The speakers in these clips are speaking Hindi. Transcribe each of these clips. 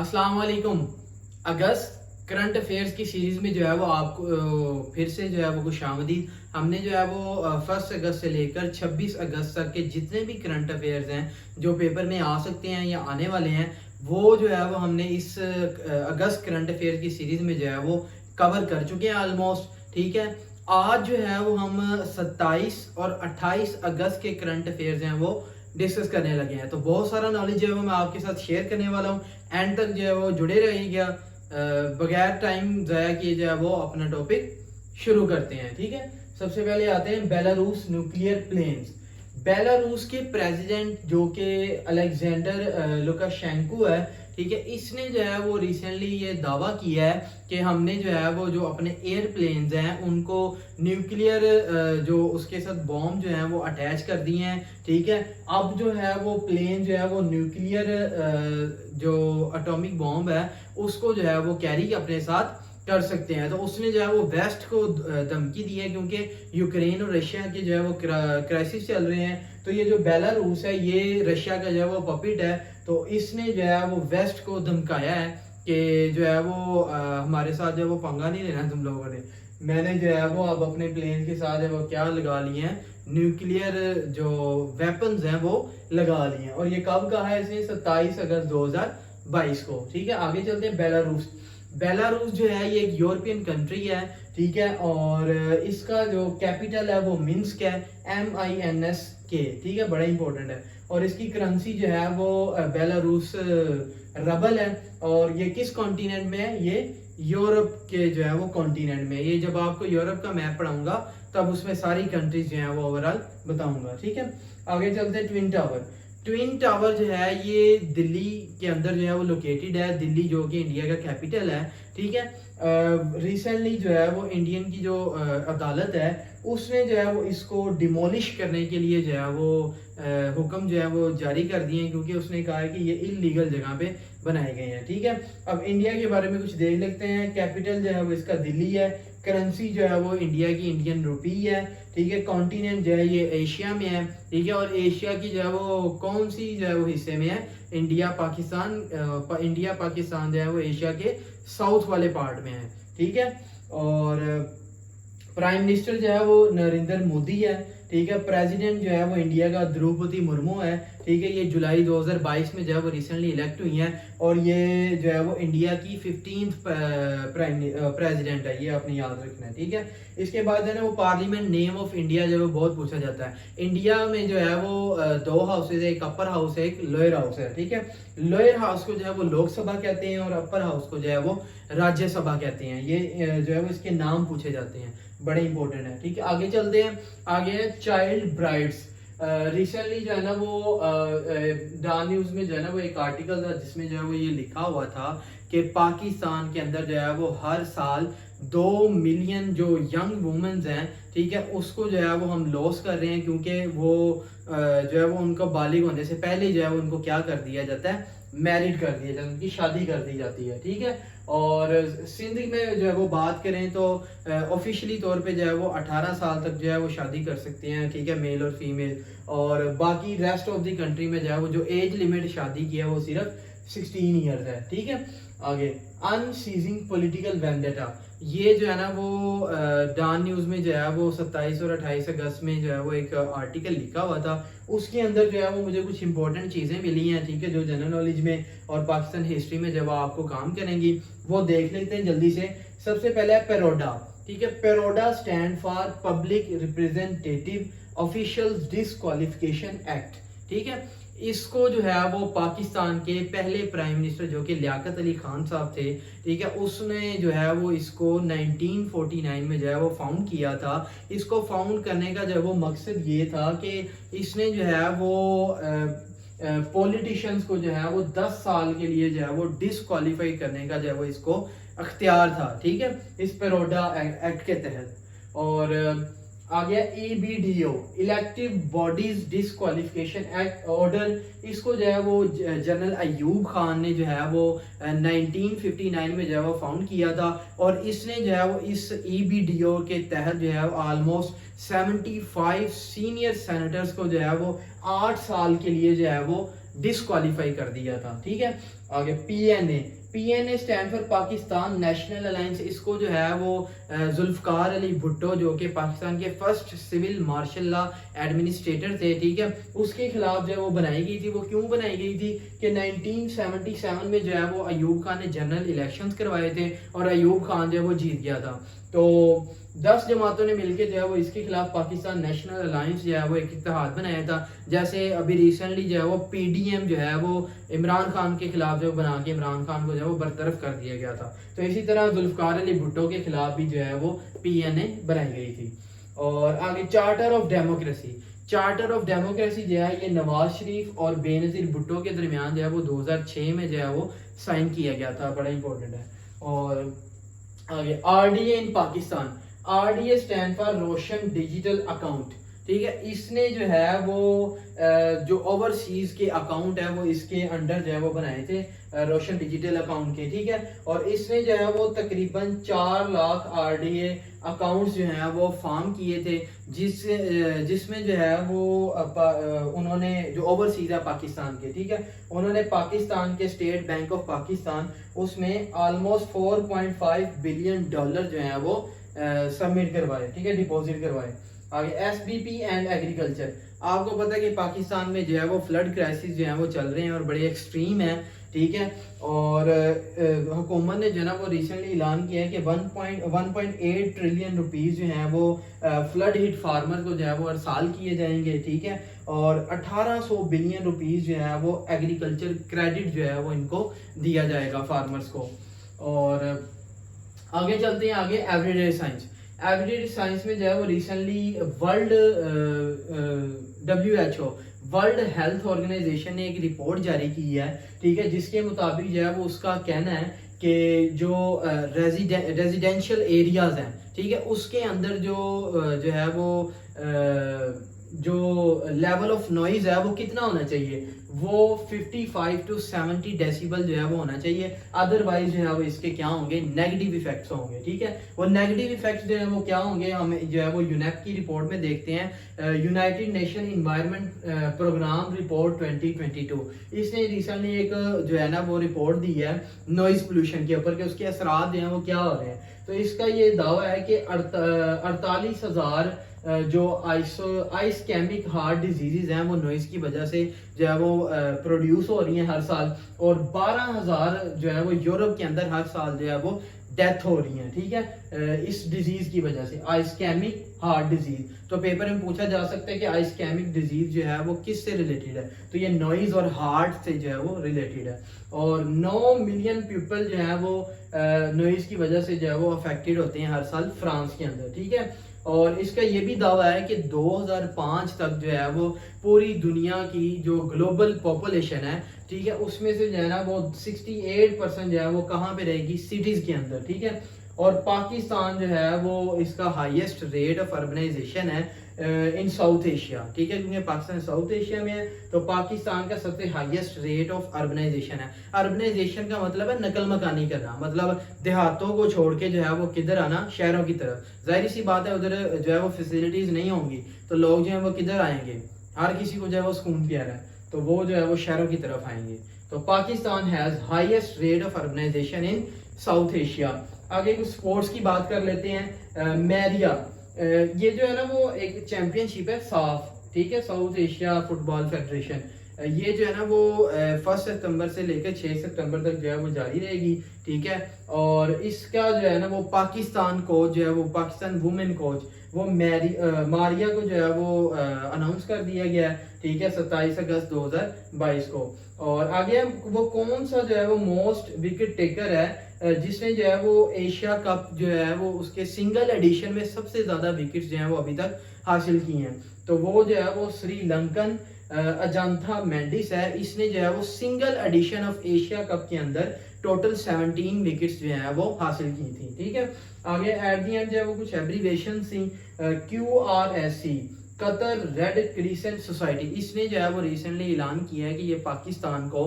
अस्सलाम वालेकुम। अगस्त करंट अफेयर्स की सीरीज में जो है वो आपको फिर से जो है वो खुशामदीद। हमने जो है वो 1 अगस्त से लेकर 26 अगस्त तक के जितने भी करंट अफेयर्स हैं जो पेपर में आ सकते हैं या आने वाले हैं, वो जो है वो हमने इस अगस्त करंट अफेयर्स की सीरीज में जो है वो कवर कर चुके हैं ऑलमोस्ट। ठीक है, आज जो है वो हम 27 और 28 अगस्त के करंट अफेयर्स हैं वो डिस्कस करने लगे हैं। तो बहुत सारा नॉलेज जो है वो मैं आपके साथ शेयर करने वाला हूँ। एंड तक जो है वो जुड़े रहिएगा। बगैर टाइम ज़ाया किए जो है वो अपना टॉपिक शुरू करते हैं। ठीक है, सबसे पहले आते हैं बेलारूस न्यूक्लियर प्लेन्स। बेलारूस के प्रेसिडेंट जो कि अलेक्जेंडर लुकाशेंको है, ठीक है, इसने जो है वो रिसेंटली ये दावा किया है कि हमने जो है वो जो अपने एयरप्लेन्स हैं उनको न्यूक्लियर जो उसके साथ बॉम्ब जो है वो अटैच कर दिए हैं। ठीक है, अब जो है वो प्लेन जो है वो न्यूक्लियर जो एटॉमिक बॉम्ब है उसको जो है वो कैरी अपने साथ कर सकते हैं। तो उसने जो है वो वेस्ट को धमकी दी है, क्योंकि यूक्रेन और रशिया के जो है वो क्राइसिस चल रहे हैं। तो ये जो बेलारूस है ये रशिया का जो है वो पपिट है। तो इसने जो है वो वेस्ट को धमकाया है कि जो है वो हमारे साथ जो है वो पंगा नहीं लेना तुम लोगों ने। मैंने जो है वो अब अपने प्लेन के साथ है वो क्या लगा लिए हैं, न्यूक्लियर जो वेपन्स हैं वो लगा लिए हैं। और ये कब कहा है इसने? 27 अगस्त 2022 को। ठीक है, आगे चलते हैं। बेलारूस। बेलारूस जो है ये एक यूरोपियन कंट्री है। ठीक है, और इसका जो कैपिटल है वो मिन्स्क है, MINSK। ठीक है, बड़ा इंपॉर्टेंट है। और इसकी करेंसी जो है वो बेलारूस रबल है। और ये किस कॉन्टिनेंट में है? ये यूरोप के जो है वो कॉन्टिनेंट में। ये जब आपको यूरोप का मैप पढ़ाऊंगा तब उसमें सारी कंट्रीज जो है वो ओवरऑल बताऊंगा। ठीक है, आगे चलते हैं। Twin tower. ट्विन टावर जो है ये दिल्ली के अंदर जो है वो लोकेटेड है। दिल्ली जो कि इंडिया का कैपिटल है। ठीक है, रिसेंटली जो है वो इंडियन की जो अदालत है उसने जो है वो इसको डिमोलिश करने के लिए जो है वो हुक्म जो है वो जारी कर दिए हैं, क्योंकि उसने कहा है कि ये इलीगल जगह पे बनाए गए हैं। ठीक है, अब इंडिया के बारे में कुछ देख लेते हैं। कैपिटल जो है वो इसका दिल्ली है। करेंसी जो है वो इंडिया की इंडियन रुपी है। ठीक है, कॉन्टिनेंट जो है ये एशिया में है। ठीक है, और एशिया की जो है वो कौन सी जो है वो हिस्से में है? इंडिया पाकिस्तान। इंडिया पाकिस्तान जो है वो एशिया के साउथ वाले पार्ट में है। ठीक है, और प्राइम मिनिस्टर जो है वो नरेंद्र मोदी है। ठीक है, प्रेसिडेंट जो है वो इंडिया का द्रौपदी मुर्मू है। ठीक है, ये जुलाई 2022 में जो है वो रिसेंटली इलेक्ट हुई हैं। और ये जो है वो इंडिया की 15th प्रेसिडेंट है, ये आपने याद रखना है। ठीक है, इसके बाद है ना वो पार्लियामेंट नेम ऑफ इंडिया जो है वो बहुत पूछा जाता है। इंडिया में जो है वो दो हाउसेज है, एक अपर हाउस है, एक लोअर हाउस है। ठीक है, लोअर हाउस को जो है वो लोकसभा कहते हैं और अपर हाउस को जो है वो राज्यसभा कहते हैं। ये जो है वो इसके नाम पूछे जाते हैं, बड़े इंपॉर्टेंट है। ठीक है, आगे चलते हैं। आगे है चाइल्ड ब्राइड्स। रिसेंटली जो है ना वो डा न्यूज में जो है ना वो एक आर्टिकल था जिसमें जो है वो ये लिखा हुआ था कि पाकिस्तान के अंदर जो है वो हर साल 2 मिलियन जो यंग वुमेन्स हैं, ठीक है, उसको जो है वो हम लॉस कर रहे हैं, क्योंकि वो जो है वो उनको बालिग होने से पहले जो है वो उनको क्या कर दिया जाता है? मैरिड कर दिया जाता है, उनकी शादी कर दी जाती है। ठीक है, और सिंध में जो है वो बात करें तो ऑफिशियली तौर पे जो है वो 18 साल तक जो है वो शादी कर सकते हैं। ठीक है, मेल और फीमेल। और बाकी रेस्ट ऑफ द कंट्री में जो है वो जो एज लिमिट शादी की है वो सिर्फ 16 ईयर्स है। ठीक है, आगे अनसीजिंग पॉलिटिकल वेंडेटा। ये जो है ना वो डान न्यूज में जो है वो 27 और 28 अगस्त में जो है वो एक आर्टिकल लिखा हुआ था। उसके अंदर जो है वो मुझे कुछ इंपॉर्टेंट चीजें मिली हैं। ठीक है, जो जनरल नॉलेज में और पाकिस्तान हिस्ट्री में जब आपको काम करेंगी वो देख लेते हैं जल्दी से। सबसे पहले है पेरोडा। ठीक है, PRODA stand for public representative officials disqualification act. ठीक है, इसको जो है वो पाकिस्तान के पहले प्राइम मिनिस्टर जो कि लियाकत अली खान साहब थे, ठीक है, उसने जो है वो इसको 1949 में जो है वो फाउंड किया था। इसको फाउंड करने का जो है वो मकसद ये था कि इसने जो है वो पॉलिटिशियंस को जो है वो 10 साल के लिए जो है वो डिसक्वालीफाई करने का जो है वो इसको अख्तियार था। ठीक है, इस पेरोडा एक्ट के तहत। और आ गया EBDO, elective bodies disqualification act order. इसको जो है वो जनरल अयूब खान ने जो है वो 1959 में जो है वो फाउंड किया था। और इसने जो है वो इस EBDO के तहत जो है ऑलमोस्ट 75 सीनियर सेनेटर्स को जो है वो 8 साल के लिए जो है वो डिस्क्वालीफाई कर दिया था। ठीक है, आगे PNA, PNA stand for Pakistan national alliance. इसको जो है वो जुल्फकार अली भुट्टो जो कि पाकिस्तान के first civil martial law administrator थे, ठीक है, उसके खिलाफ जो है वो बनाई गई थी। वो क्यों बनाई गई थी कि 1977 में जो है वो अयूब खान ने जनरल इलेक्शंस करवाए थे और अयूब खान जो है वो जीत गया था। तो 10 जमातों ने मिलकर जो है वो इसके खिलाफ पाकिस्तान नेशनल अलायंस जो है वो एक इत्तेहाद बनाया था। जैसे अभी रिसेंटली जो है वो पीडीएम जो है वो इमरान खान के खिलाफ जो बना के इमरान खान को जो है वो बरतरफ कर दिया गया था। तो इसी तरह जुल्फकार अली भुट्टो के खिलाफ भी जो है वो पीएनए बनाई गई थी। और आगे charter of democracy, charter of democracy जो है ये नवाज शरीफ और बेनजीर भुट्टो के दरमियान जो है वो 2006 में जो है वो साइन किया गया था, बड़ा इंपॉर्टेंट है। और आगे RDA in Pakistan, RDA stand for Roshan digital account. ठीक है, इसने जो है वो जो ओवरसीज के अकाउंट है वो इसके अंडर जो है वो बनाए थे, रोशन डिजिटल अकाउंट के। ठीक है, और इसने जो है वो तकरीबन 4 लाख आरडीए अकाउंट्स जो हैं वो फॉर्म किए थे, जिसमें जो है वो उन्होंने जो ओवरसीज है पाकिस्तान के, ठीक है, उन्होंने पाकिस्तान के स्टेट बैंक ऑफ पाकिस्तान उसमें ऑलमोस्ट $4.5 बिलियन जो है वो सबमिट करवाए, ठीक है, डिपॉजिट करवाए। आगे एसबीपी एंड एग्रीकल्चर, आपको पता है कि पाकिस्तान में जो है वो फ्लड क्राइसिस जो है वो चल रहे हैं और बड़े एक्सट्रीम है। ठीक है, और हुकूमत ने जो है ना वो रिसेंटली ऐलान किया है कि 1.8 ट्रिलियन रुपीस जो हैं वो फ्लड हिट फार्मर को जो है वो हर साल किए जाएंगे। ठीक है, और 1800 बिलियन रुपीस जो है वो एग्रीकल्चर क्रेडिट जो है वो इनको दिया जाएगा फार्मर्स को। और आगे चलते हैं, आगे एवरीडे साइंस, एवरीडे साइंस में जो है वो recently world WHO world health organisation ने एक रिपोर्ट जारी की है, ठीक है, जिसके मुताबिक जो है वो उसका कहना है कि जो रेजिडेंशियल एरियाज हैं, ठीक है, उसके अंदर जो है वो जो लेवल ऑफ नॉइज है वो कितना होना चाहिए, वो 55 to 70 डेसिबल जो है वो होना चाहिए। अदरवाइज जो है वो इसके क्या होंगे, नेगेटिव इफेक्ट्स होंगे। ठीक है, वो नेगेटिव इफेक्ट्स जो है वो क्या होंगे, हम जो है वो यूनेप की रिपोर्ट में देखते हैं, united nation environment programme report 2022। इसने रिसेंटली एक जो है ना वो रिपोर्ट दी है नॉइज पोल्यूशन के ऊपर कि उसके असरात जो हैं वो क्या हो रहे हैं। तो इसका ये दावा है कि 48,000 जो आइस्केमिक हार्ट डिजीजेज हैं वो नॉइज की वजह से जो है वो प्रोड्यूस हो रही हैं हर साल, और 12,000 जो है वो यूरोप के अंदर हर साल जो है वो डेथ हो रही है। ठीक है, इस डिजीज की वजह से, आइस्केमिक हार्ट डिजीज। तो पेपर में पूछा जा सकता है कि आइस्केमिक डिजीज जो है वो किस से रिलेटेड है, तो ये नॉइज और हार्ट से जो है वो रिलेटेड है। और 9 मिलियन पीपल जो है वो नॉइज की वजह से जो है वो अफेक्टेड होते हैं हर साल फ्रांस के अंदर। ठीक है, और इसका ये भी दावा है कि 2005 तक जो है वो पूरी दुनिया की जो ग्लोबल पॉपुलेशन है, ठीक है, उसमें से जो है ना वो 68% जो है वो कहाँ पे रहेगी, सिटीज के अंदर। ठीक है, और पाकिस्तान जो है वो इसका हाईएस्ट रेट ऑफ अर्बनाइजेशन है इन साउथ एशिया। ठीक है, क्योंकि पाकिस्तान साउथ एशिया में है तो पाकिस्तान का सबसे हाईएस्ट रेट ऑफ अर्बनाइजेशन है। अर्बनाइजेशन का मतलब है नकल मकानी करना, मतलब देहातों को छोड़ के जो है वो किधर आना, शहरों की तरफ। जाहिर सी बात है उधर जो है वो फैसिलिटीज नहीं होंगी तो लोग जो है वो किधर आएंगे, हर किसी को जो है वो सुकून प्यारा है तो वो जो है वो शहरों की तरफ आएंगे। तो Pakistan has highest rate of urbanisation in South Asia. आगे कुछ स्पोर्ट्स की बात कर लेते हैं। मैरिया, ये जो है ना वो एक चैंपियनशिप है साफ, ठीक है, साउथ एशिया फुटबॉल फेडरेशन। ये जो है ना वो 1 सितंबर से लेकर 6 सितंबर तक जो है वो जारी रहेगी। ठीक है, और इसका जो है ना वो पाकिस्तान कोच जो है वो पाकिस्तान वुमेन कोच वो मारिया को जो है वो अनाउंस कर दिया गया है। ठीक है, 27 अगस्त 2022 को। और आगे वो कौन सा जो है वो मोस्ट विकेट टेकर है जिसने जो है वो एशिया कप जो है वो उसके सिंगल एडिशन में सबसे ज्यादा विकेट्स जो है वो अभी तक हासिल की हैं, तो वो जो है वो श्रीलंकन अजंथा मेंडिस है। इसने जो है वो single edition of Asia cup के अंदर टोटल 17 विकेट्स जो है वो हासिल की थी। ठीक है, आगे एट दी एंड जो है वो कुछ एब्रीवेशन थी, QRSC Qatar red crescent society. इसने जो है वो रिसेंटली ऐलान किया है कि ये पाकिस्तान को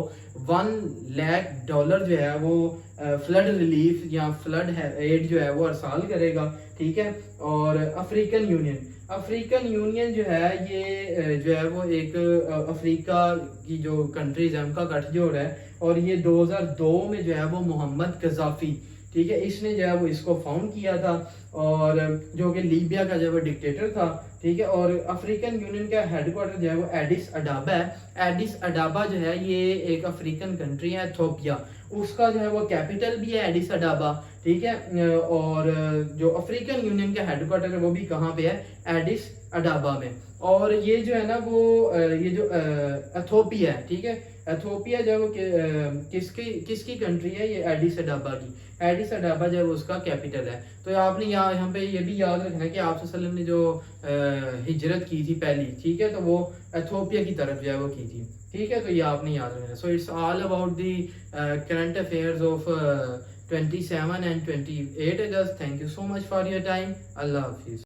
$1 लाख जो है वो फ्लड रिलीफ या फ्लड एड जो है वो हर साल करेगा। ठीक है, और अफ्रीकन यूनियन अफ्रीकन यूनियन जो है ये जो है वो एक अफ्रीका की जो कंट्रीज है उनका गठजोड़ है, और ये 2002 में जो है वो मोहम्मद कजाफी, ठीक है, इसने जो है वो इसको फाउंड किया था, और जो कि लीबिया का जो है वो डिक्टेटर था, ठीक है। और अफ्रीकन यूनियन का हेडक्वार्टर जो है वो एडिस अडाबा है। एडिस अडाबा जो है ये एक अफ्रीकन कंट्री है, एथियोपिया, उसका जो है वो कैपिटल भी है एडिस अडाबा, ठीक है। और जो अफ्रीकन यूनियन का हेडक्वार्टर है वो भी कहाँ पे है, एडिस अडाबा में। और ये जो है ना वो ये जो एथियोपिया है, ठीक है, एथियोपिया जो है वो किसकी किसकी कंट्री है, ये एडिस अडाबा की। एडिस अडाबा जो है वो उसका कैपिटल है। तो आपने यहाँ पे ये भी याद रखना है कि आप सल्लल्लाहु अलैहि वसल्लम ने जो हिजरत की थी पहली, ठीक है, तो वो एथियोपिया की तरफ जो है वो की थी, ठीक है। तो ये आपने याद रखना है। So it's all about the current affairs of 27 and 28 August. Thank you so much for your time. Allah Hafiz.